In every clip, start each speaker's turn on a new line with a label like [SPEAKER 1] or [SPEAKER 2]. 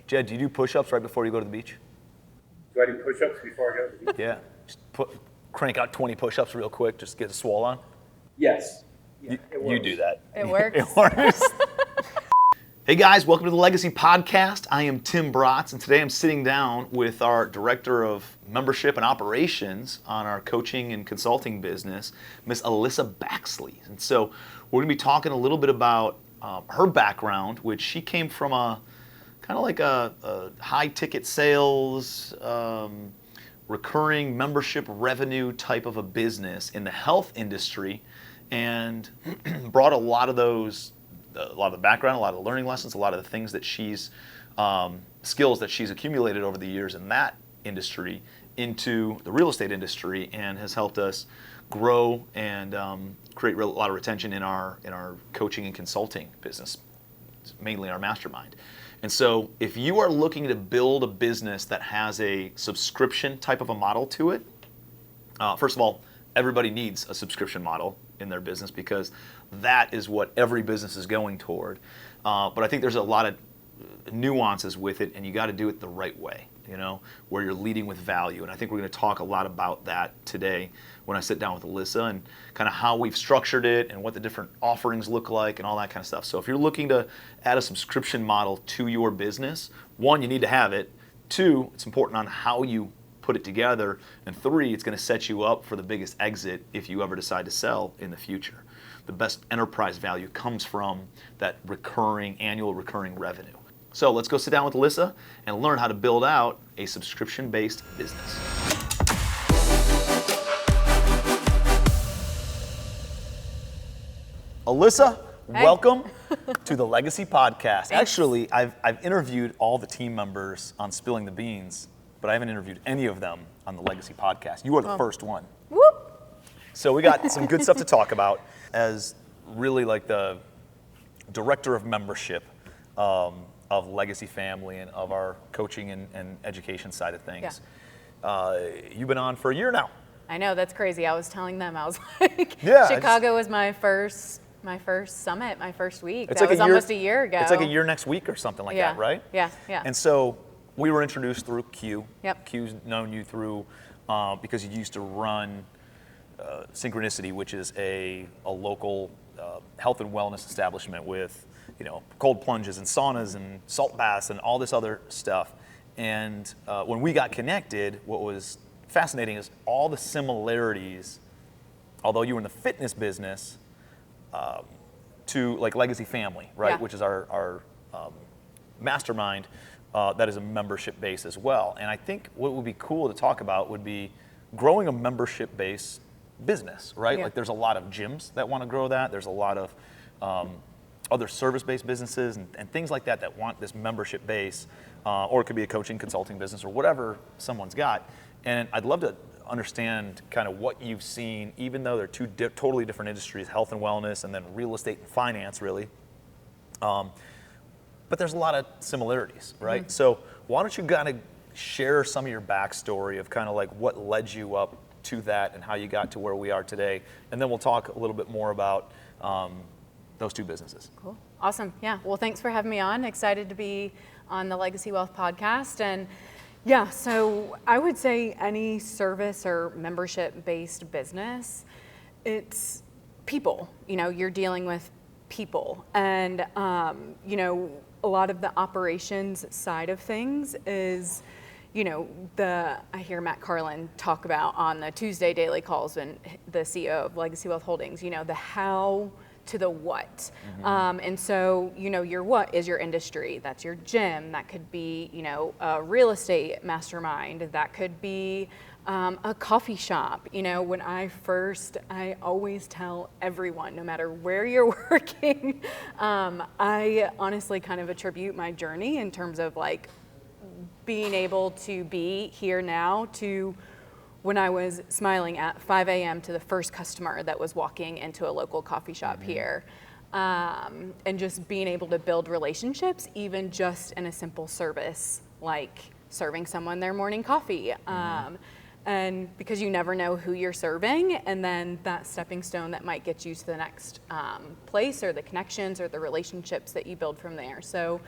[SPEAKER 1] Jed, do you do push-ups right before you go to the beach?
[SPEAKER 2] Do I do push-ups before I go to the beach?
[SPEAKER 1] Yeah. Just crank out 20 push-ups real quick, just get a swole on.
[SPEAKER 2] Yes. Yeah,
[SPEAKER 1] You do that.
[SPEAKER 3] It works.
[SPEAKER 1] It works. Hey guys, welcome to the Legacy Podcast. I am Tim Bratz, and today I'm sitting down with our Director of Membership and Operations on our coaching and consulting business, Miss Alyssa Baxley. And so we're going to be talking a little bit about her background, which she came from a kind of like a high-ticket sales, recurring membership revenue type of a business in the health industry, and brought a lot of the background, a lot of the learning lessons, a lot of the things that she's, skills that she's accumulated over the years in that industry into the real estate industry, and has helped us grow and create a lot of retention in our coaching and consulting business, mainly our mastermind. And so if you are looking to build a business that has a subscription type of a model to it, first of all, everybody needs a subscription model in their business because that is what every business is going toward. But I think there's a lot of nuances with it, and you got to do it the right way, where you're leading with value. And I think we're going to talk a lot about that today when I sit down with Alyssa, and kind of how we've structured it and what the different offerings look like and all that kind of stuff. So if you're looking to add a subscription model to your business, one, you need to have it. Two, it's important on how you put it together. And three, it's going to set you up for the biggest exit if you ever decide to sell in the future. The best enterprise value comes from that annual recurring revenue. So let's go sit down with Alyssa and learn how to build out a subscription-based business. Alyssa,
[SPEAKER 3] Hey.
[SPEAKER 1] Welcome to the Legacy Podcast. Thanks. Actually, I've interviewed all the team members on Spilling the Beans, but I haven't interviewed any of them on the Legacy Podcast. You are the first one.
[SPEAKER 3] Whoop.
[SPEAKER 1] So we got some good stuff to talk about as really like the director of membership of Legacy Family and of our coaching and education side of things. Yeah. You've been on for a year now.
[SPEAKER 3] I know, that's crazy. I was telling them, I was like,
[SPEAKER 1] yeah,
[SPEAKER 3] Chicago was my first summit, my first week. That was almost a year ago.
[SPEAKER 1] It's like a year next week or something like that, right?
[SPEAKER 3] Yeah.
[SPEAKER 1] And so we were introduced through Q.
[SPEAKER 3] Yep.
[SPEAKER 1] Q's known you through, because you used to run Synchronicity, which is a local health and wellness establishment with, cold plunges and saunas and salt baths and all this other stuff. And when we got connected, what was fascinating is all the similarities, although you were in the fitness business, to like Legacy Family, right?
[SPEAKER 3] Yeah.
[SPEAKER 1] Which is our mastermind that is a membership base as well. And I think what would be cool to talk about would be growing a membership based business, right?
[SPEAKER 3] Yeah.
[SPEAKER 1] Like there's a lot of gyms that want to grow that. There's a lot of other service-based businesses and things like that want this membership base, or it could be a coaching consulting business or whatever someone's got. And I'd love to understand kind of what you've seen, even though they're two totally different industries, health and wellness and then real estate and finance really. But there's a lot of similarities, right? Mm-hmm. So why don't you kind of share some of your backstory of kind of like what led you up to that and how you got to where we are today. And then we'll talk a little bit more about those two businesses.
[SPEAKER 3] Cool. Awesome. Yeah. Well, thanks for having me on. Excited to be on the Legacy Wealth podcast. And yeah, so I would say any service or membership-based business, it's people. You're dealing with people. And, a lot of the operations side of things is, I hear Matt Carlin talk about on the Tuesday daily calls when the CEO of Legacy Wealth Holdings, the how to the what. Mm-hmm. And so, your what is your industry. That's your gym. That could be, a real estate mastermind. That could be a coffee shop. When I always tell everyone, no matter where you're working, I honestly kind of attribute my journey in terms of like being able to be here now to when I was smiling at 5 a.m. to the first customer that was walking into a local coffee shop mm-hmm. here. And just being able to build relationships, even just in a simple service, like serving someone their morning coffee. Mm-hmm. And because you never know who you're serving, and then that stepping stone that might get you to the next place, or the connections or the relationships that you build from there. So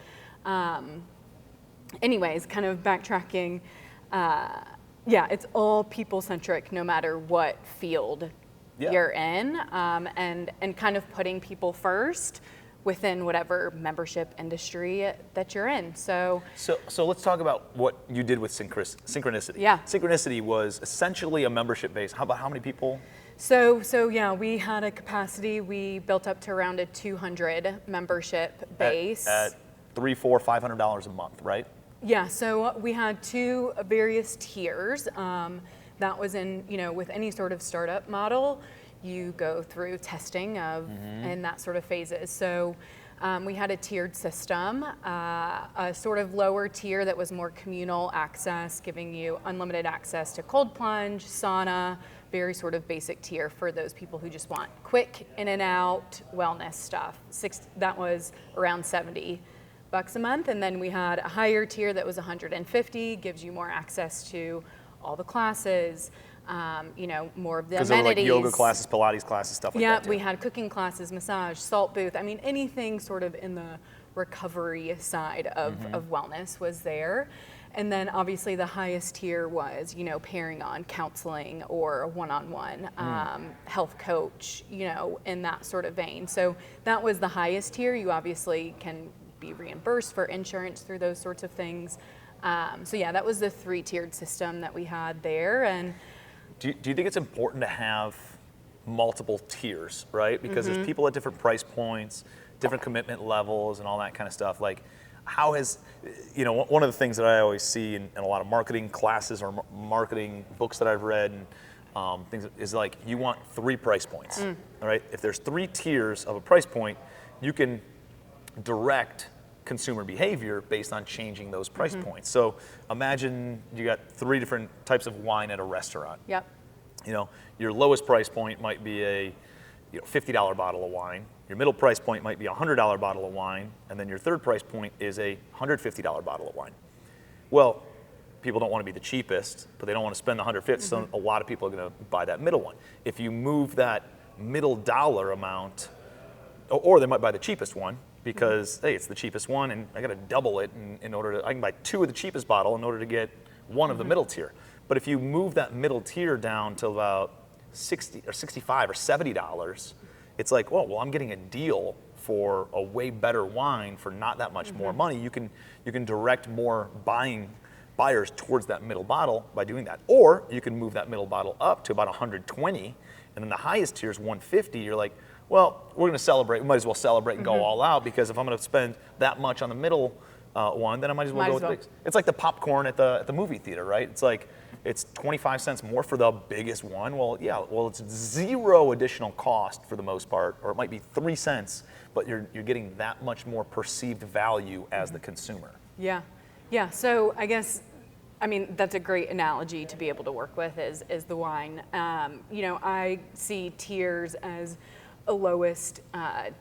[SPEAKER 3] anyways, kind of backtracking, yeah, it's all people-centric no matter what field you're in, and kind of putting people first within whatever membership industry that you're in. So
[SPEAKER 1] let's talk about what you did with Synchronicity.
[SPEAKER 3] Yeah.
[SPEAKER 1] Synchronicity was essentially a membership base. How many people?
[SPEAKER 3] So yeah, we had a capacity, we built up to around a 200 membership base.
[SPEAKER 1] At $300, $400, $500 a month, right?
[SPEAKER 3] Yeah, so we had two various tiers. That was in, with any sort of startup model, you go through testing of and that sort of phases. So we had a tiered system, a sort of lower tier that was more communal access, giving you unlimited access to cold plunge, sauna, very sort of basic tier for those people who just want quick in and out wellness stuff. That was around $70 a month. And then we had a higher tier that was $150, gives you more access to all the classes, more of the amenities.
[SPEAKER 1] Like yoga classes, Pilates classes, stuff like that.
[SPEAKER 3] Yeah, we had cooking classes, massage, salt booth. I mean, anything sort of in the recovery side of wellness was there. And then obviously the highest tier was, pairing on counseling or a one-on-one health coach, in that sort of vein. So that was the highest tier. You obviously can be reimbursed for insurance through those sorts of things. So yeah, that was the 3-tiered system that we had there. And
[SPEAKER 1] do you think it's important to have multiple tiers, right? Because there's people at different price points, different commitment levels, and all that kind of stuff. Like, how has, one of the things that I always see in a lot of marketing classes or marketing books that I've read and things is like, you want 3 price points, all right? If there's 3 tiers of a price point, you can direct consumer behavior based on changing those price points. So imagine you got 3 different types of wine at a restaurant.
[SPEAKER 3] Yep.
[SPEAKER 1] Your lowest price point might be a $50 bottle of wine. Your middle price point might be a $100 bottle of wine, and then your third price point is a $150 bottle of wine. Well, people don't want to be the cheapest, but they don't want to spend the $150, so a lot of people are going to buy that middle one. If you move that middle dollar amount, or they might buy the cheapest one, because hey, it's the cheapest one, and I got to double it in order to. I can buy 2 of the cheapest bottle in order to get 1 of the middle tier. But if you move that middle tier down to about $60 or $65 or $70, it's like, well, I'm getting a deal for a way better wine for not that much more money. You can direct more buyers towards that middle bottle by doing that, or you can move that middle bottle up to about 120, and then the highest tier is 150. You're like, well, we're going to celebrate. We might as well celebrate and go all out, because if I'm going to spend that much on the middle one, then I might as well go with the biggest. It's like the popcorn at the movie theater, right? It's like it's 25 cents more for the biggest one. Well, yeah, it's 0 additional cost for the most part, or it might be 3 cents, but you're getting that much more perceived value as the consumer.
[SPEAKER 3] Yeah. So I guess, that's a great analogy to be able to work with is the wine. I see tiers as a lowest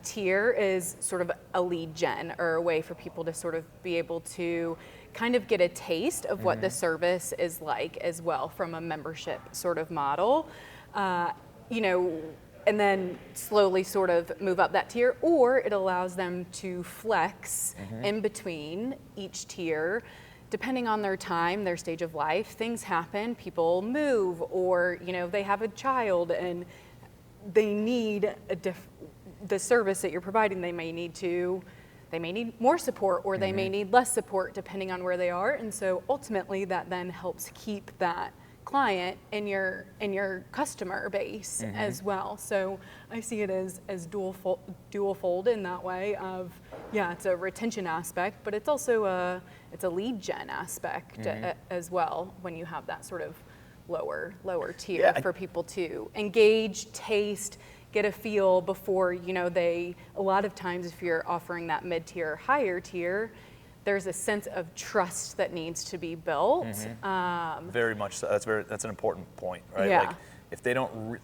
[SPEAKER 3] tier is sort of a lead gen, or a way for people to sort of be able to kind of get a taste of what the service is like as well from a membership sort of model, and then slowly sort of move up that tier, or it allows them to flex in between each tier. Depending on their time, their stage of life, things happen, people move, or they have a child and they need the service that you're providing. They may need more support, or they may need less support depending on where they are. And so ultimately that then helps keep that client in your customer base as well. So I see it as dual fold in that way of, it's a retention aspect, but it's also a lead gen aspect as well, when you have that sort of lower tier for people to engage, taste, get a feel before, a lot of times if you're offering that mid-tier, higher tier, there's a sense of trust that needs to be built.
[SPEAKER 1] Very much so. That's an important point, right?
[SPEAKER 3] Yeah.
[SPEAKER 1] Like, if they don't,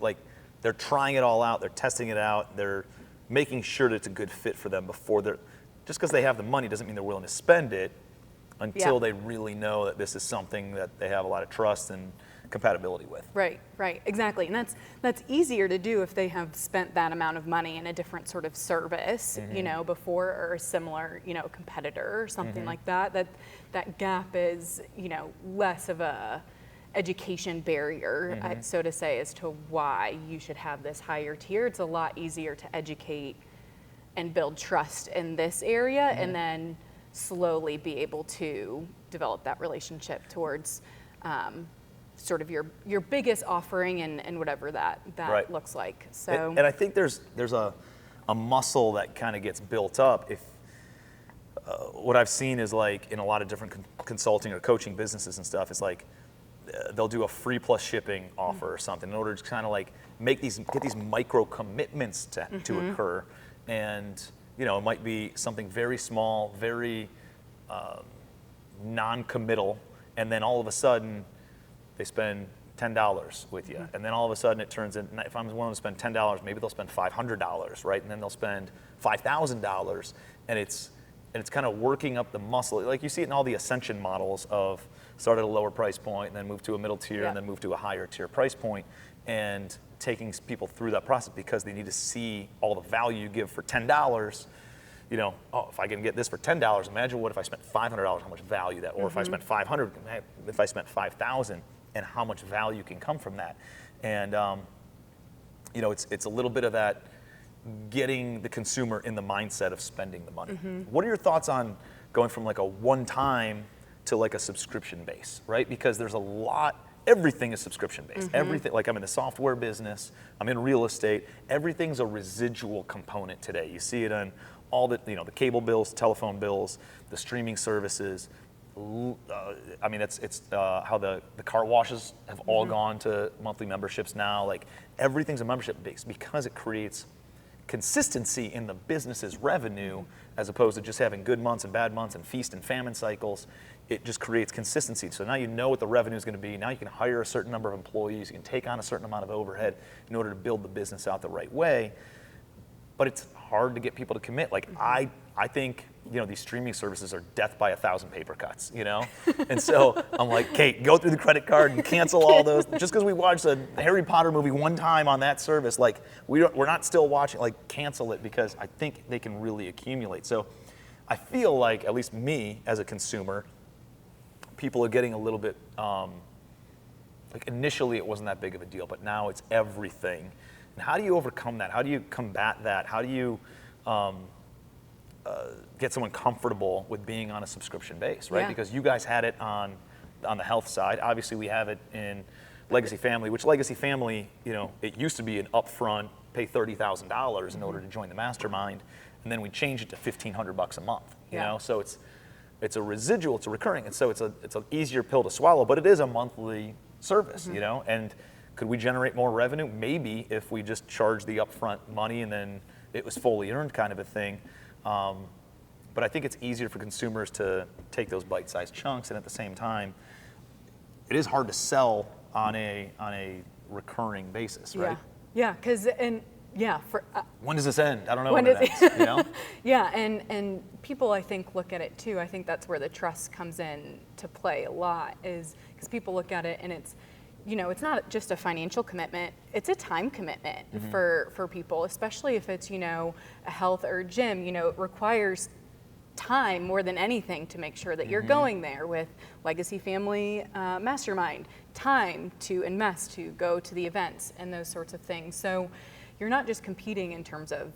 [SPEAKER 1] they're trying it all out, they're testing it out, they're making sure that it's a good fit for them before just because they have the money doesn't mean they're willing to spend it until they really know that this is something that they have a lot of trust and compatibility with.
[SPEAKER 3] Right, exactly. And that's easier to do if they have spent that amount of money in a different sort of service, before, or a similar, competitor or something like that. That gap is, less of a education barrier, so to say, as to why you should have this higher tier. It's a lot easier to educate and build trust in this area, and then slowly be able to develop that relationship towards sort of your biggest offering and whatever that
[SPEAKER 1] Right.
[SPEAKER 3] looks like. So,
[SPEAKER 1] and I think there's a muscle that kind of gets built up if what I've seen is like in a lot of different consulting or coaching businesses and stuff, it's like they'll do a free plus shipping offer or something in order to kind of like get these micro commitments to occur. And it might be something very small, very non-committal, and then all of a sudden they spend $10 with you, and then all of a sudden it turns in. If I'm willing to spend $10, maybe they'll spend $500, right? And then they'll spend $5,000, and it's kind of working up the muscle. Like you see it in all the ascension models of start at a lower price point, and then move to a middle tier, and then move to a higher tier price point, and taking people through that process because they need to see all the value you give for $10. If I can get this for $10, imagine what if I spent $500, how much value that, or if I spent $500, if I spent $5,000, and how much value can come from that. And it's a little bit of that getting the consumer in the mindset of spending the money. What are your thoughts on going from like a one-time to like a subscription base, right? Because there's everything is subscription based. Everything, like I'm in the software business, I'm in real estate, everything's a residual component today. You see it on all the cable bills, telephone bills, the streaming services. It's how the car washes have all gone to monthly memberships now. Like everything's a membership base because it creates consistency in the business's revenue as opposed to just having good months and bad months and feast and famine cycles. It just creates consistency. So now you know what the revenue is going to be. Now you can hire a certain number of employees. You can take on a certain amount of overhead in order to build the business out the right way. But it's hard to get people to commit. Like I think these streaming services are death by 1,000 paper cuts. And so I'm like, Kate, go through the credit card and cancel all those. Just because we watched a Harry Potter movie one time on that service, like we're not still watching. Like cancel it because I think they can really accumulate. So I feel like, at least me as a consumer, people are getting a little bit, like initially it wasn't that big of a deal, but now it's everything. And how do you overcome that? How do you combat that? How do you get someone comfortable with being on a subscription base, right?
[SPEAKER 3] Yeah.
[SPEAKER 1] Because you guys had it on the health side. Obviously we have it in Legacy Family, which Legacy Family, it used to be an upfront, pay $30,000 in order to join the mastermind. And then we changed it to $1,500 a month, you know? So it's a residual, it's a recurring, and so it's an easier pill to swallow, but it is a monthly service, and could we generate more revenue? Maybe if we just charged the upfront money and then it was fully earned kind of a thing. But I think it's easier for consumers to take those bite-sized chunks, and at the same time, it is hard to sell on a recurring basis, right?
[SPEAKER 3] Yeah, because
[SPEAKER 1] when does this end? I don't know when it ends,
[SPEAKER 3] Yeah, and people, I think, look at it too. I think that's where the trust comes in to play a lot, is because people look at it and it's not just a financial commitment, it's a time commitment for people, especially if it's, a health or gym, it requires time more than anything to make sure that you're going there with Legacy Family Mastermind, time to invest, to go to the events and those sorts of things. So you're not just competing in terms of,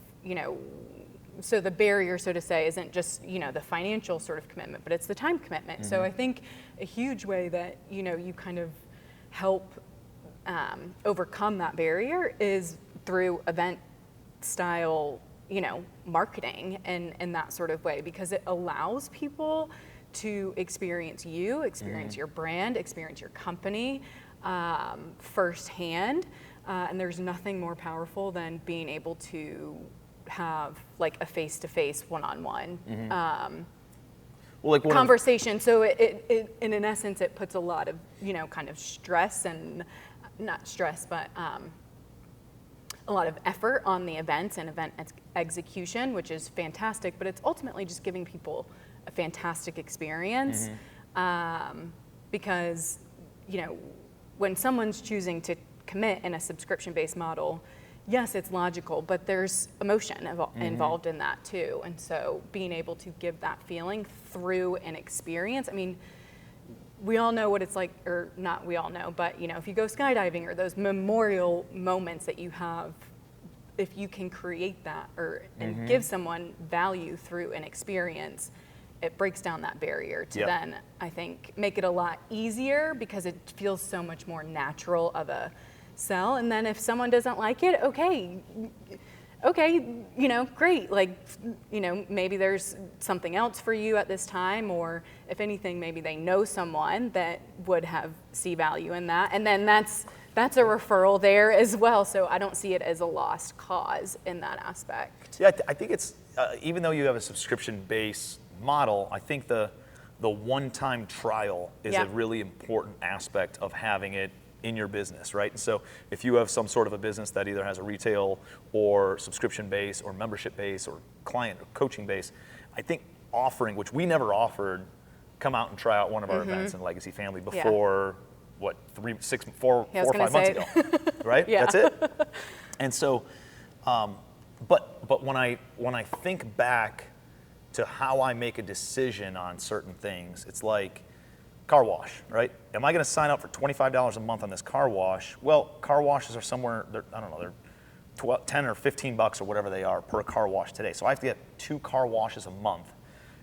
[SPEAKER 3] so the barrier, so to say, isn't just, the financial sort of commitment, but it's the time commitment. So I think a huge way that, you kind of help overcome that barrier is through event style, marketing and that sort of way, because it allows people to experience you, experience your brand, experience your company firsthand. And there's nothing more powerful than being able to have like a face-to-face, one-on-one conversation. So it in essence, it puts a lot of, kind of stress and not stress, but a lot of effort on the events and event execution, which is fantastic, but it's ultimately just giving people a fantastic experience because, when someone's choosing to commit in a subscription-based model, yes, it's logical, but there's emotion involved in that too. And so being able to give that feeling through an experience, I mean, we all know what it's like, or not we all know, but if you go skydiving or those memorial moments that you have, if you can create that and give someone value through an experience, it breaks down that barrier to then, I think, make it a lot easier because it feels so much more natural of a sell. And then if someone doesn't like it, okay, great. Like, maybe there's something else for you at this time, or if anything, maybe they know someone that would see value in that. And then that's a referral there as well. So I don't see it as a lost cause in that aspect.
[SPEAKER 1] Yeah, I think it's, even though you have a subscription-based model, I think the one-time trial is a really important aspect of having it in your business, right? And so if you have some sort of a business that either has a retail or subscription base or membership base or client or coaching base, I think offering, which we never offered, come out and try out one of our events in Legacy Family before, what, 4 or 5 months ago, right?
[SPEAKER 3] Yeah.
[SPEAKER 1] That's it. And so, but when I think back to how I make a decision on certain things, it's like car wash, right? Am I going to sign up for $25 a month on this car wash? Well, car washes are somewhere, they're 10 or 15 bucks or whatever they are per car wash today. So I have to get 2 car washes a month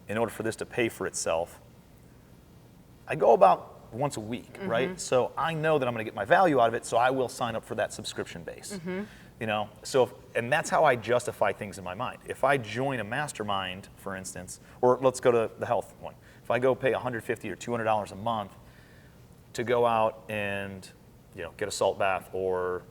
[SPEAKER 1] in order for this to pay for itself. I go about once a week, right? So I know that I'm going to get my value out of it, so I will sign up for that subscription base. So and that's how I justify things in my mind. If I join a mastermind, for instance, or let's go to the health one. If I go pay $150 or $200 a month to go out and get a salt bath, or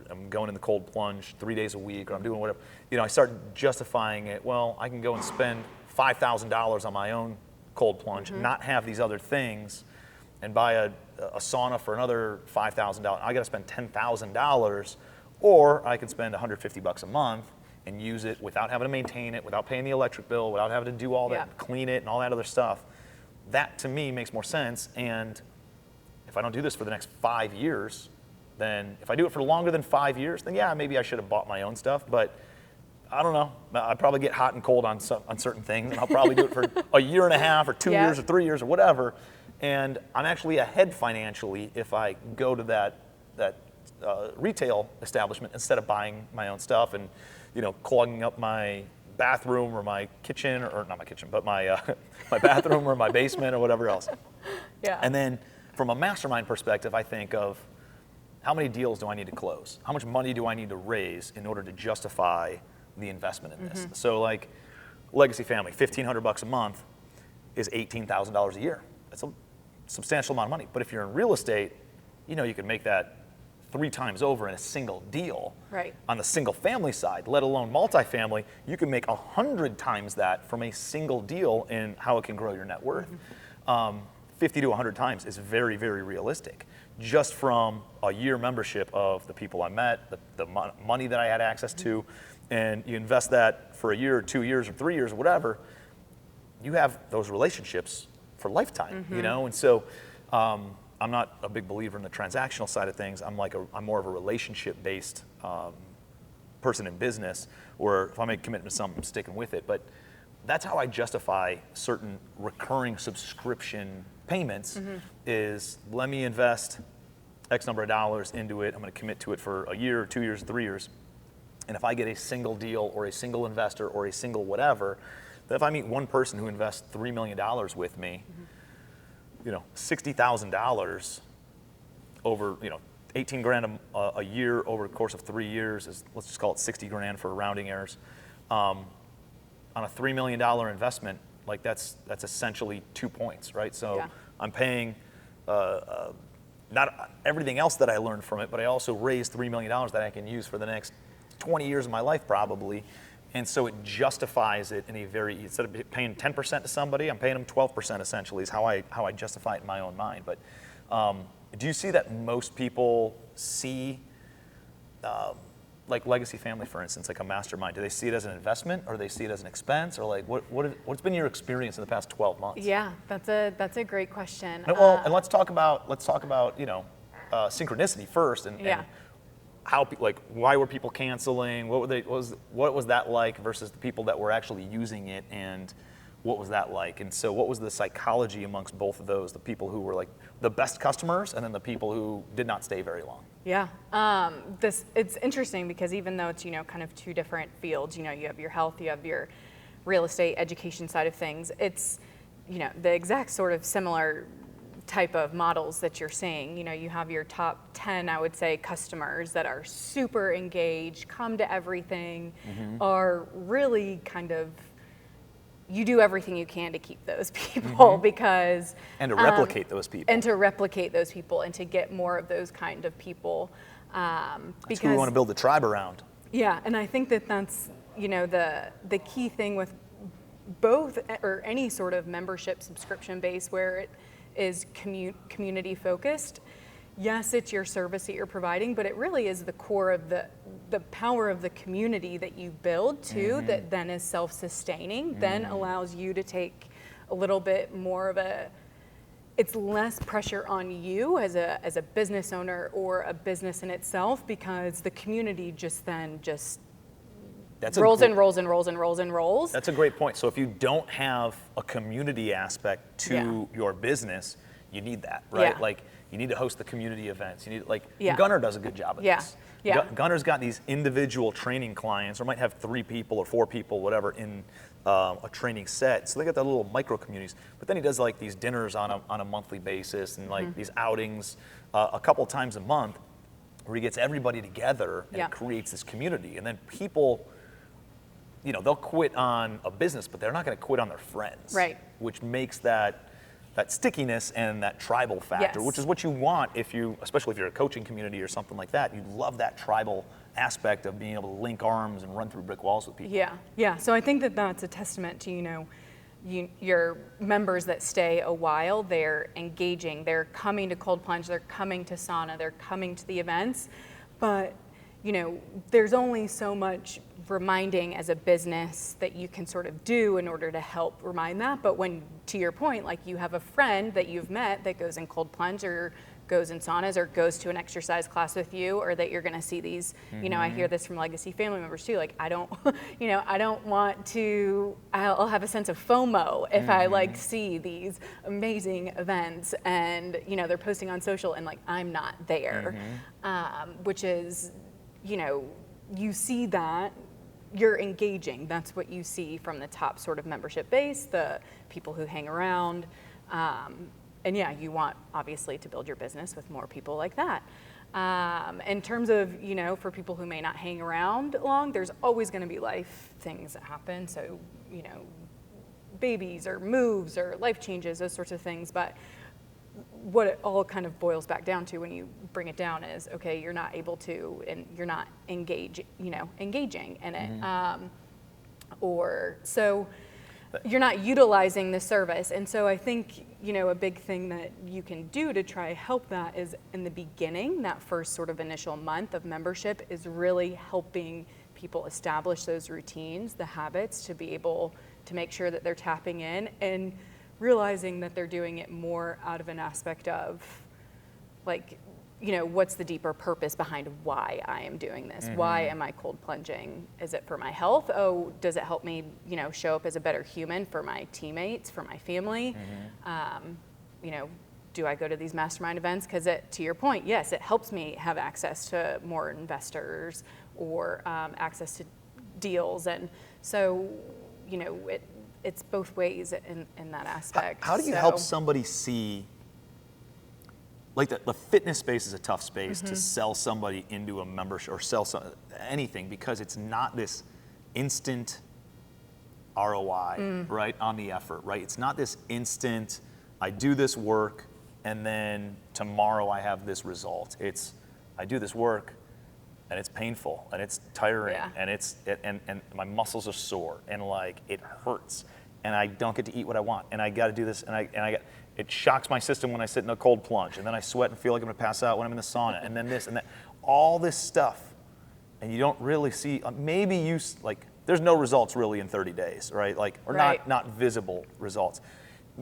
[SPEAKER 1] I'm going in the cold plunge 3 days a week, or I'm doing whatever, I start justifying it. Well, I can go and spend $5,000 on my own cold plunge, not have these other things, and buy a sauna for another $5,000. I got to spend $10,000, or I can spend $150 a month and use it without having to maintain it, without paying the electric bill, without having to do all that, clean it, and all that other stuff. That to me makes more sense. And if I don't do this for the next 5 years, then if I do it for longer than 5 years, then maybe I should have bought my own stuff. But I don't know. I probably get hot and cold on certain things, and I'll probably do it for a year and a half, or 2 years, or 3 years, or whatever. And I'm actually ahead financially if I go to that retail establishment instead of buying my own stuff and clogging up my bathroom or my kitchen, or not my kitchen, but my my bathroom or my basement or whatever else. And then from a mastermind perspective, I think of how many deals do I need to close? How much money do I need to raise in order to justify the investment in this? So like Legacy Family, $1,500 a month is $18,000 a year. That's a substantial amount of money. But if you're in real estate, you can make that 3 times over in a single deal.
[SPEAKER 3] Right. On
[SPEAKER 1] the single family side, let alone multifamily, you can make 100 times that from a single deal in how it can grow your net worth. 50 to 100 times is very, very realistic. Just from a year membership of the people I met, the money that I had access to, and you invest that for a year or 2 years or 3 years or whatever, you have those relationships for lifetime, And so I'm not a big believer in the transactional side of things. I'm more of a relationship-based person in business, where if I make a commitment to something, I'm sticking with it. But that's how I justify certain recurring subscription payments, is let me invest X number of dollars into it. I'm going to commit to it for a year, 2 years, 3 years. And if I get a single deal or a single investor or a single whatever, then if I meet one person who invests $3 million with me, $60,000 over, 18 grand a year over the course of 3 years is, let's just call it 60 grand for rounding errors. On a $3 million investment, like that's essentially 2 points, right? So I'm paying not everything else that I learned from it, but I also raised $3 million that I can use for the next 20 years of my life probably. And so it justifies it in a very, instead of paying 10% to somebody, I'm paying them 12% essentially, is how I justify it in my own mind. But do you see that most people see, like Legacy Family, for instance, like a mastermind, do they see it as an investment, or they see it as an expense, or like what's been your experience in the past 12 months?
[SPEAKER 3] Yeah, that's a great question.
[SPEAKER 1] And, well, and let's talk about synchronicity first, and
[SPEAKER 3] Yeah.
[SPEAKER 1] how like why were people canceling? What was that like versus the people that were actually using it, and what was that like? And so what was the psychology amongst both of those? The people who were like the best customers, and then the people who did not stay very long.
[SPEAKER 3] Yeah, it's interesting because even though it's, kind of two different fields, you have your health, you have your real estate education side of things, it's, the exact sort of similar type of models that you're seeing. You have your top 10, I would say, customers that are super engaged, come to everything, are really kind of, you do everything you can to keep those people because...
[SPEAKER 1] And to replicate those people.
[SPEAKER 3] And to replicate those people and to get more of those kind of people.
[SPEAKER 1] That's who we want to build the tribe around.
[SPEAKER 3] Yeah, and I think that's, the key thing with both, or any sort of membership subscription base where it is community focused. Yes, it's your service that you're providing, but it really is the core of the power of the community that you build too, that then is self-sustaining, then allows you to take a little bit more of it's less pressure on you as a business owner or a business in itself, because the community rolls and rolls and rolls and rolls and rolls.
[SPEAKER 1] That's a great point. So if you don't have a community aspect to your business, you need that, right?
[SPEAKER 3] Yeah.
[SPEAKER 1] Like, you need to host the community events. You need,
[SPEAKER 3] Yeah.
[SPEAKER 1] Gunnar does a good job of this.
[SPEAKER 3] Yeah.
[SPEAKER 1] Gunnar's got these individual training clients, or might have 3 people or 4 people, whatever, in a training set. So they got that little micro communities. But then he does like these dinners on a monthly basis, and like these outings a couple times a month, where he gets everybody together and it creates this community. And then people, they'll quit on a business, but they're not going to quit on their friends.
[SPEAKER 3] Right.
[SPEAKER 1] Which makes that stickiness and that tribal factor, which is what you want especially if you're a coaching community or something like that. You love that tribal aspect of being able to link arms and run through brick walls with people.
[SPEAKER 3] Yeah. So I think that's a testament to, your members that stay a while. They're engaging, they're coming to cold plunge, they're coming to sauna, they're coming to the events, but there's only so much reminding as a business that you can sort of do in order to help remind that. But when, to your point, like you have a friend that you've met that goes in cold plunge or goes in saunas or goes to an exercise class with you, or that you're going to see these, I hear this from legacy family members too. Like, I don't want to, I'll have a sense of FOMO if I see these amazing events and, they're posting on social and like, I'm not there, which is, you see that, you're engaging. That's what you see from the top sort of membership base, the people who hang around. And you want obviously to build your business with more people like that. In terms of, for people who may not hang around long, there's always going to be life things that happen. So, babies or moves or life changes, those sorts of things. But what it all kind of boils back down to when you bring it down is, okay, you're not able to, and you're not engaging in it. Or so you're not utilizing the service. And so I think, a big thing that you can do to try help that is in the beginning, that first sort of initial month of membership is really helping people establish those routines, the habits, to be able to make sure that they're tapping in and realizing that they're doing it more out of an aspect of like, what's the deeper purpose behind why I am doing this? Why am I cold plunging? Is it for my health? Oh, does it help me, show up as a better human for my teammates, for my family? Do I go to these mastermind events? Because to your point, yes, it helps me have access to more investors or access to deals. And so, it's both ways in that aspect.
[SPEAKER 1] How do you help somebody see, like the fitness space is a tough space to sell somebody into a membership or sell anything, because it's not this instant ROI, right, on the effort, right? It's not this instant, I do this work and then tomorrow I have this result. It's, I do this work and it's painful and it's tiring and my muscles are sore and like it hurts and I don't get to eat what I want and I got to do this and it shocks my system when I sit in a cold plunge and then I sweat and feel like I'm gonna pass out when I'm in the sauna and then this and that, all this stuff, and you don't really see, maybe you there's no results really in 30 days, right? Like, or not visible results.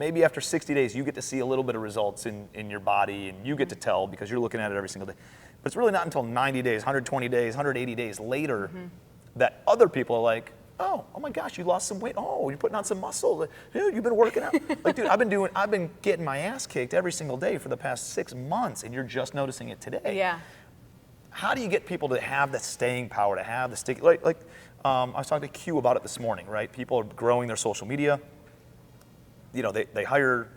[SPEAKER 1] maybe after 60 days, you get to see a little bit of results in your body, and you get to tell because you're looking at it every single day. But it's really not until 90 days, 120 days, 180 days later that other people are like, oh my gosh, you lost some weight. Oh, you're putting on some muscle. Dude, you've been working out. Like, dude, I've been getting my ass kicked every single day for the past 6 months, and you're just noticing it today.
[SPEAKER 3] Yeah.
[SPEAKER 1] How do you get people to have the staying power, to have the stick? I was talking to Q about it this morning, right? People are growing their social media. You know, they hire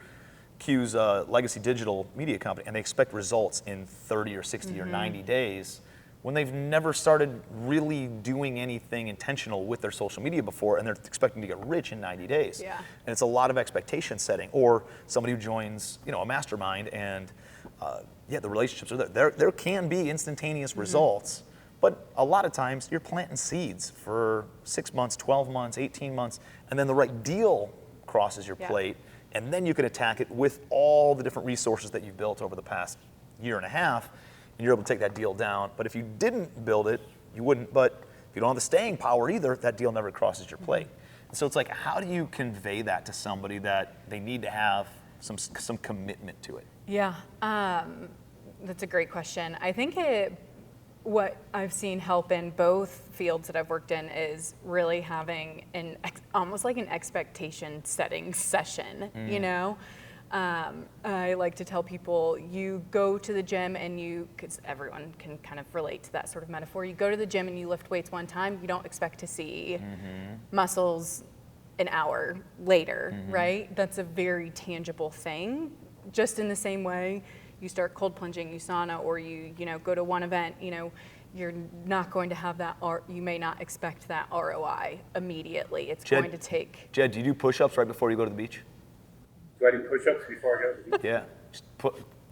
[SPEAKER 1] Q's legacy digital media company, and they expect results in 30 or 60 or 90 days when they've never started really doing anything intentional with their social media before, and they're expecting to get rich in 90 days.
[SPEAKER 3] Yeah.
[SPEAKER 1] And it's a lot of expectation setting. Or somebody who joins, a mastermind, and the relationships are there. There can be instantaneous results, but a lot of times you're planting seeds for 6 months, 12 months, 18 months, and then the right deal crosses your plate, and then you can attack it with all the different resources that you've built over the past year and a half, and you're able to take that deal down. But if you didn't build it, you wouldn't. But if you don't have the staying power either, that deal never crosses your plate. And so it's like, how do you convey that to somebody that they need to have some commitment to it?
[SPEAKER 3] Yeah, that's a great question. I think what I've seen help in both fields that I've worked in is really having almost like an expectation setting session, I like to tell people, you go to the gym and because everyone can kind of relate to that sort of metaphor, you go to the gym and you lift weights one time, you don't expect to see muscles an hour later, right? That's a very tangible thing. Just in the same way, you start cold plunging, you sauna, or you go to one event, you're not going to have that, or you may not expect that ROI immediately. It's going to take.
[SPEAKER 1] Jed, do you do push-ups right before you go to the beach?
[SPEAKER 2] Do I do push-ups before I go to the beach?
[SPEAKER 1] Yeah. Just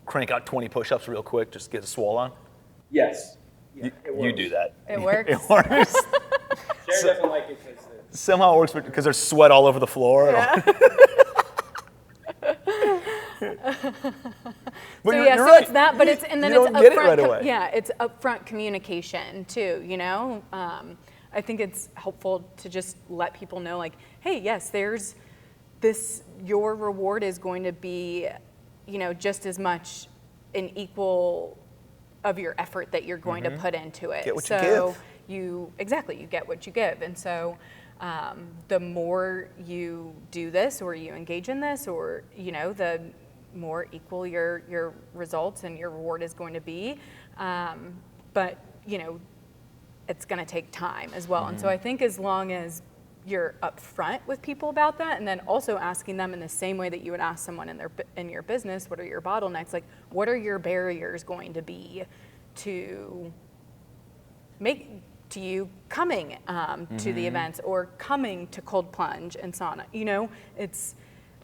[SPEAKER 1] crank out 20 push-ups real quick, just get a swole on.
[SPEAKER 2] Yes. Yeah,
[SPEAKER 1] you do that.
[SPEAKER 3] It works.
[SPEAKER 1] It works.
[SPEAKER 2] Sharon doesn't like it because
[SPEAKER 1] somehow it works because there's sweat all over the floor.
[SPEAKER 3] Yeah.
[SPEAKER 1] But
[SPEAKER 3] so
[SPEAKER 1] you're right.
[SPEAKER 3] It's that, but it's
[SPEAKER 1] you don't get it right away.
[SPEAKER 3] It's upfront communication too. I think it's helpful to just let people know, like, hey, yes, there's this. Your reward is going to be, just as much an equal of your effort that you're going to put into it.
[SPEAKER 1] Get what you give.
[SPEAKER 3] You get what you give, and so. The more you do this or you engage in this, or the more equal your results and your reward is going to be. But it's going to take time as well. And so I think as long as you're upfront with people about that, and then also asking them in the same way that you would ask someone in your business, what are your bottlenecks? Like, what are your barriers going to be to you coming to the events or coming to cold plunge and sauna? It's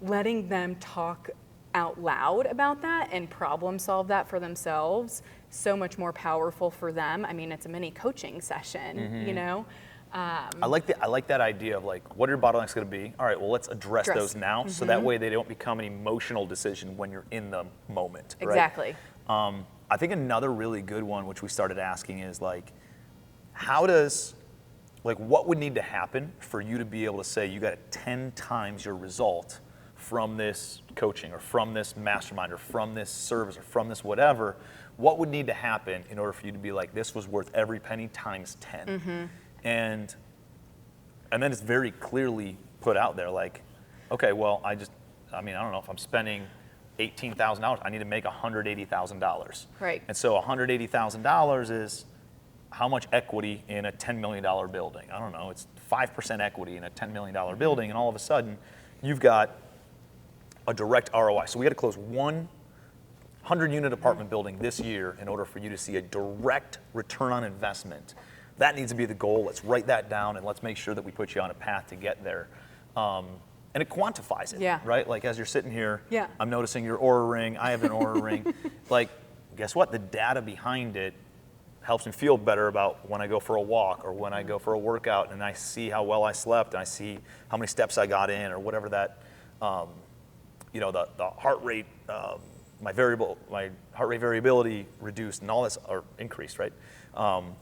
[SPEAKER 3] letting them talk out loud about that and problem solve that for themselves. So much more powerful for them. I mean, it's a mini coaching session,
[SPEAKER 1] I like that idea of like, what are your bottlenecks going to be? All right, well, let's address those now, so that way they don't become an emotional decision when you're in the moment. Right?
[SPEAKER 3] Exactly.
[SPEAKER 1] I think another really good one, which we started asking, is like, what would need to happen for you to be able to say you got 10 times your result from this coaching or from this mastermind or from this service or from this whatever? What would need to happen in order for you to be like, this was worth every penny times 10? And then it's very clearly put out there, like, okay, well, I don't know, if I'm spending $18,000, I need to make $180,000.
[SPEAKER 3] Right.
[SPEAKER 1] And so $180,000 is how much equity in a $10 million building? I don't know, it's 5% equity in a $10 million building, and all of a sudden, you've got a direct ROI. So we got to close 100-unit apartment building this year in order for you to see a direct return on investment. That needs to be the goal. Let's write that down, and let's make sure that we put you on a path to get there. And it quantifies it, right? Like, as you're sitting here, I'm noticing your Oura ring, I have an Oura ring. Like, guess what? The data behind it helps me feel better about when I go for a walk or when I go for a workout, and I see how well I slept, and I see how many steps I got in, or whatever that, the heart rate, my heart rate variability reduced, and all this, or increased, right,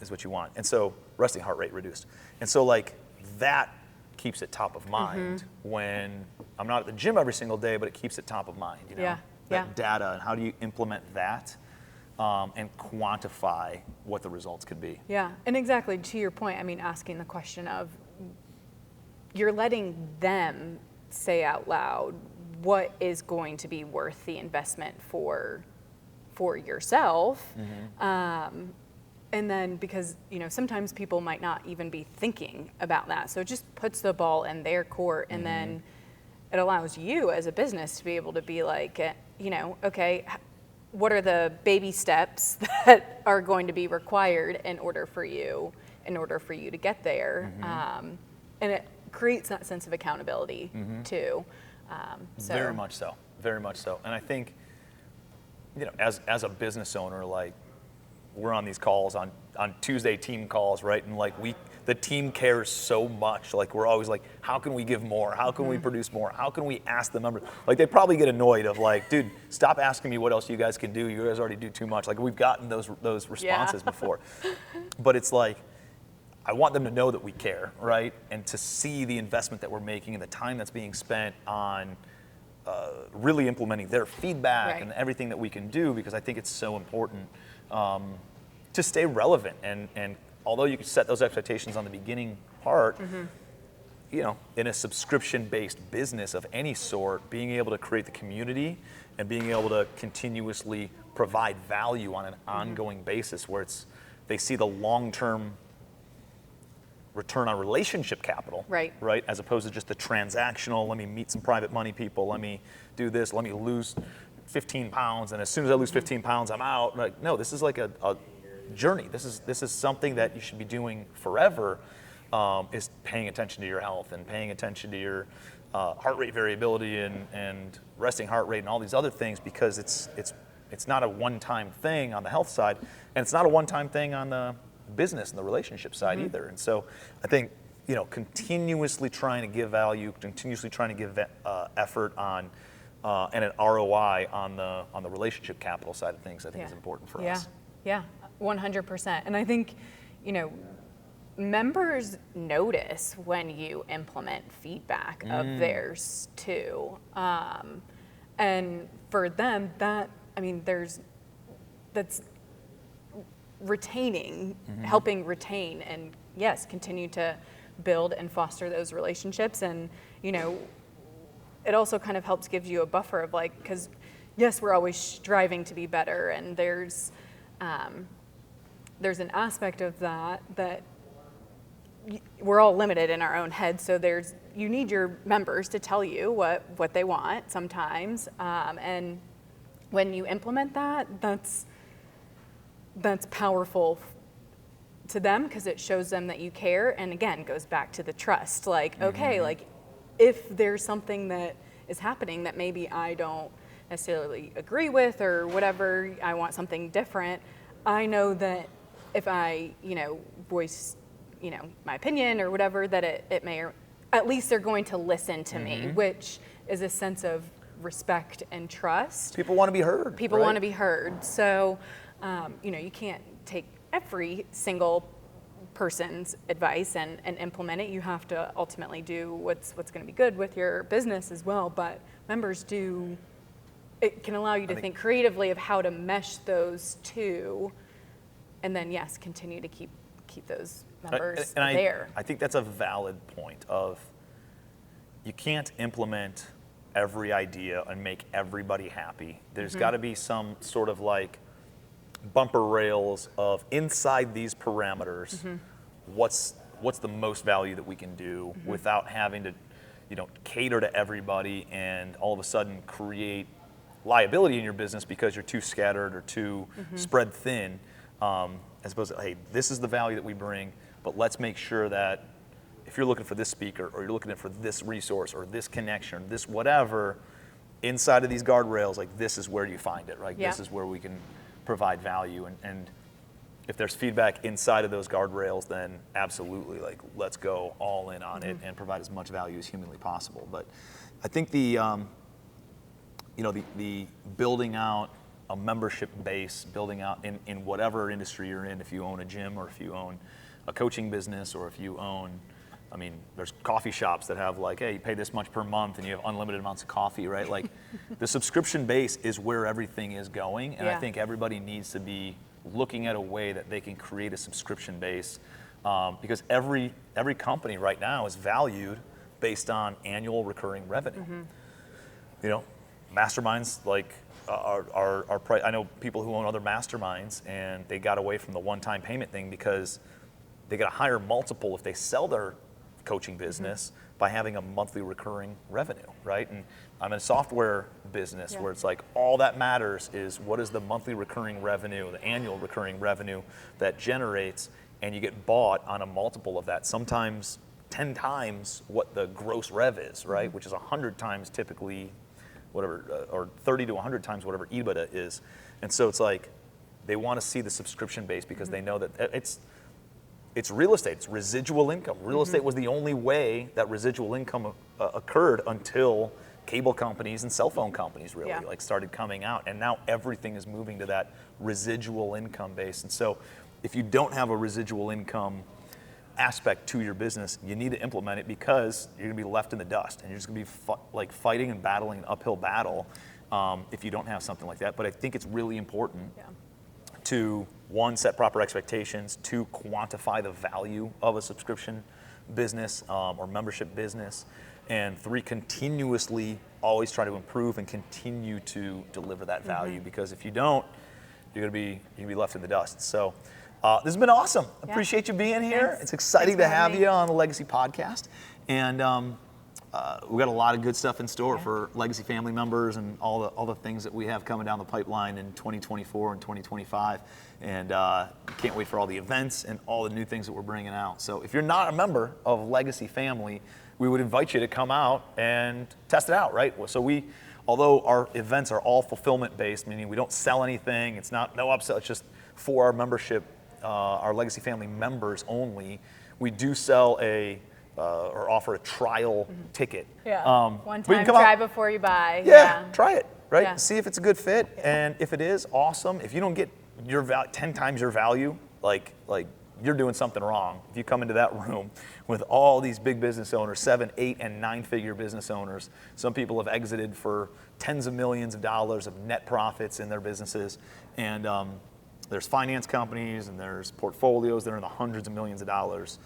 [SPEAKER 1] is what you want. And so resting heart rate reduced. And so like that keeps it top of mind when I'm not at the gym every single day, but it keeps it top of mind, you know?
[SPEAKER 3] Yeah,
[SPEAKER 1] That data, and how do you implement that and quantify what the results could be?
[SPEAKER 3] Yeah, and exactly to your point, I mean, asking the question of, you're letting them say out loud what is going to be worth the investment for yourself. And then because, you know, sometimes people might not even be thinking about that. So it just puts the ball in their court, and then it allows you as a business to be able to be like, you know, okay, what are the baby steps that are going to be required in order for you to get there? And it creates that sense of accountability too. So.
[SPEAKER 1] Very much so, very much so. And I think, you know, as a business owner, like, we're on these calls on Tuesday team calls, right? And like the team cares so much. Like, we're always like, how can we give more? How can we produce more? How can we ask the members? Like, they probably get annoyed of like, dude, stop asking me what else you guys can do. You guys already do too much. Like, we've gotten those responses before. But it's like, I want them to know that we care, right? And to see the investment that we're making and the time that's being spent on really implementing their feedback and everything that we can do, because I think it's so important to stay relevant. And although you can set those expectations on the beginning part, you know, in a subscription-based business of any sort, being able to create the community and being able to continuously provide value on an ongoing basis, where they see the long-term return on relationship capital, right? As opposed to just the transactional, let me meet some private money people, let me do this, let me lose 15 pounds, and as soon as I lose 15 pounds, I'm out. Like, no, this is like a journey. This is something that you should be doing forever, is paying attention to your health and paying attention to your heart rate variability and resting heart rate and all these other things, because it's not a one-time thing on the health side, and it's not a one-time thing on the business and the relationship side either. And so I think, you know, continuously trying to give value, continuously trying to give effort on and an ROI on the relationship capital side of things, I think is important for us.
[SPEAKER 3] Yeah, 100%. And I think, you know, members notice when you implement feedback of theirs too. And for them, that's retaining, helping retain, and yes, continue to build and foster those relationships. And, you know, it also kind of helps give you a buffer of like, because yes, we're always striving to be better, and there's an aspect of that we're all limited in our own head. So you need your members to tell you what they want sometimes, and when you implement that, that's powerful to them, because it shows them that you care. And again, goes back to the trust. Like, okay, like if there's something that is happening that maybe I don't necessarily agree with or whatever, I want something different, I know that if I, you know, voice, you know, my opinion or whatever, that it may, or at least they're going to listen to me, which is a sense of respect and trust.
[SPEAKER 1] People want to be heard.
[SPEAKER 3] People want to be heard. So, you know, you can't take every single person's advice and implement it. You have to ultimately do what's going to be good with your business as well. But members do, it can allow you to think creatively of how to mesh those two, and then yes, continue to keep those members there.
[SPEAKER 1] I think that's a valid point of, you can't implement every idea and make everybody happy. There's got to be some sort of like bumper rails of, inside these parameters, what's the most value that we can do without having to, you know, cater to everybody and all of a sudden create liability in your business because you're too scattered or too spread thin, as opposed to, hey, this is the value that we bring, but let's make sure that if you're looking for this speaker, or you're looking for this resource or this connection, or this whatever, inside of these guardrails, like, this is where you find it, right? This is where we can provide value. And if there's feedback inside of those guardrails, then absolutely, like, let's go all in on it and provide as much value as humanly possible. But I think the building out a membership base, building out in whatever industry you're in, if you own a gym or if you own a coaching business or if you own I mean, there's coffee shops that have like, hey, you pay this much per month and you have unlimited amounts of coffee, right? Like the subscription base is where everything is going. And I think everybody needs to be looking at a way that they can create a subscription base because every company right now is valued based on annual recurring revenue. You know, masterminds like I know people who own other masterminds and they got away from the one-time payment thing because they get a higher multiple if they sell their coaching business by having a monthly recurring revenue, right? And I'm in a software business where it's like all that matters is what is the monthly recurring revenue, the annual recurring revenue that generates, and you get bought on a multiple of that. Sometimes 10 times what the gross rev is, right? Which is 100 times typically whatever, or 30 to 100 times whatever EBITDA is. And so it's like they want to see the subscription base because they know that it's real estate, it's residual income. Real estate was the only way that residual income occurred until cable companies and cell phone companies really like started coming out. And now everything is moving to that residual income base. And so if you don't have a residual income aspect to your business, you need to implement it because you're gonna be left in the dust and you're just gonna be fighting and battling an uphill battle if you don't have something like that. But I think it's really important to, one, set proper expectations, two, quantify the value of a subscription business or membership business, and three, continuously always try to improve and continue to deliver that value because if you don't, you're gonna be left in the dust. So this has been awesome. Appreciate you being here.
[SPEAKER 3] Thanks.
[SPEAKER 1] It's exciting to have
[SPEAKER 3] me.
[SPEAKER 1] you on the Legacy Podcast. And we've got a lot of good stuff in store for Legacy family members and all the things that we have coming down the pipeline in 2024 and 2025. And can't wait for all the events and all the new things that we're bringing out. So if you're not a member of Legacy Family, we would invite you to come out and test it out, right? So although our events are all fulfillment based, meaning we don't sell anything, it's not no upsell, it's just for our membership, our Legacy Family members only, we do sell or offer a trial ticket.
[SPEAKER 3] One time try before you buy.
[SPEAKER 1] Try it, right? See if it's a good fit, and if it is, awesome. If you don't get your 10 times your value, like you're doing something wrong. If you come into that room with all these big business owners, 7, 8, and 9-figure business owners, some people have exited for tens of millions of dollars of net profits in their businesses, and there's finance companies and there's portfolios that are in the hundreds of millions of dollars,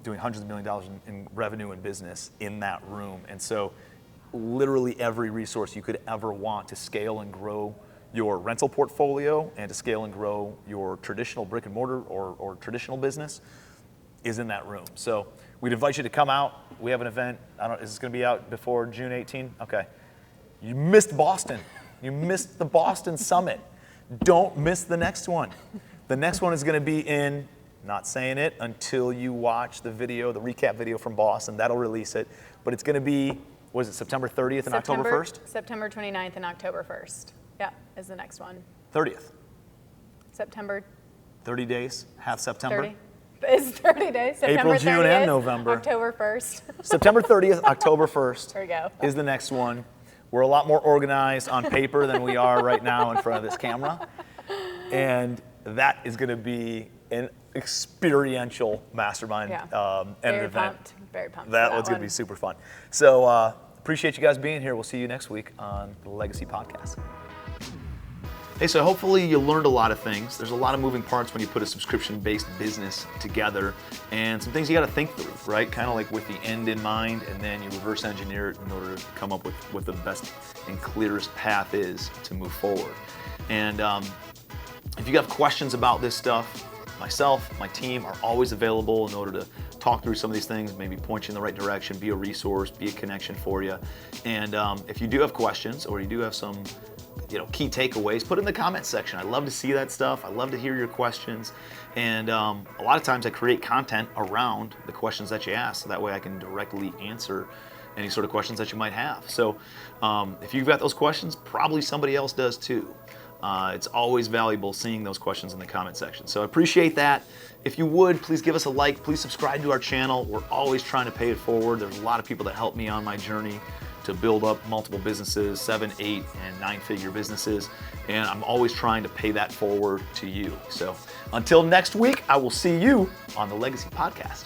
[SPEAKER 1] doing hundreds of millions of dollars in revenue and business in that room. And so literally every resource you could ever want to scale and grow your rental portfolio and to scale and grow your traditional brick and mortar or traditional business is in that room. So we'd invite you to come out. We have an event. Is this going to be out before June 18? Okay. You missed Boston. You missed the Boston Summit. Don't miss the next one. The next one is going to be in, not saying it until you watch the video, the recap video from Boston. That'll release it. But it's going to be, was it September 30th and October 1st?
[SPEAKER 3] September 29th and October 1st. Yeah, is the next one.
[SPEAKER 1] 30th.
[SPEAKER 3] September.
[SPEAKER 1] 30 days, half September.
[SPEAKER 3] 30. It's 30 days. September
[SPEAKER 1] April, June,
[SPEAKER 3] 30th,
[SPEAKER 1] and November.
[SPEAKER 3] October 1st.
[SPEAKER 1] September 30th, October 1st
[SPEAKER 3] There we go.
[SPEAKER 1] is the next one. We're a lot more organized on paper than we are right now in front of this camera. And that is going to be an experiential mastermind and an event.
[SPEAKER 3] Very pumped.
[SPEAKER 1] That one's going to be super fun. So appreciate you guys being here. We'll see you next week on the Legacy Podcast. Hey, so hopefully you learned a lot of things. There's a lot of moving parts when you put a subscription-based business together and some things you got to think through, right? Kind of like with the end in mind, and then you reverse engineer it in order to come up with what the best and clearest path is to move forward. And if you have questions about this stuff, myself, my team are always available in order to talk through some of these things, maybe point you in the right direction, be a resource, be a connection for you. And if you do have questions or you do have some key takeaways, put it in the comments section. I love to see that stuff. I love to hear your questions. And a lot of times I create content around the questions that you ask, so that way I can directly answer any sort of questions that you might have. So if you've got those questions, probably somebody else does too. It's always valuable seeing those questions in the comment section. So I appreciate that. If you would, please give us a like. Please subscribe to our channel. We're always trying to pay it forward. There's a lot of people that help me on my journey to build up multiple businesses, 7, 8, and 9-figure businesses. And I'm always trying to pay that forward to you. So until next week, I will see you on the Legacy Podcast.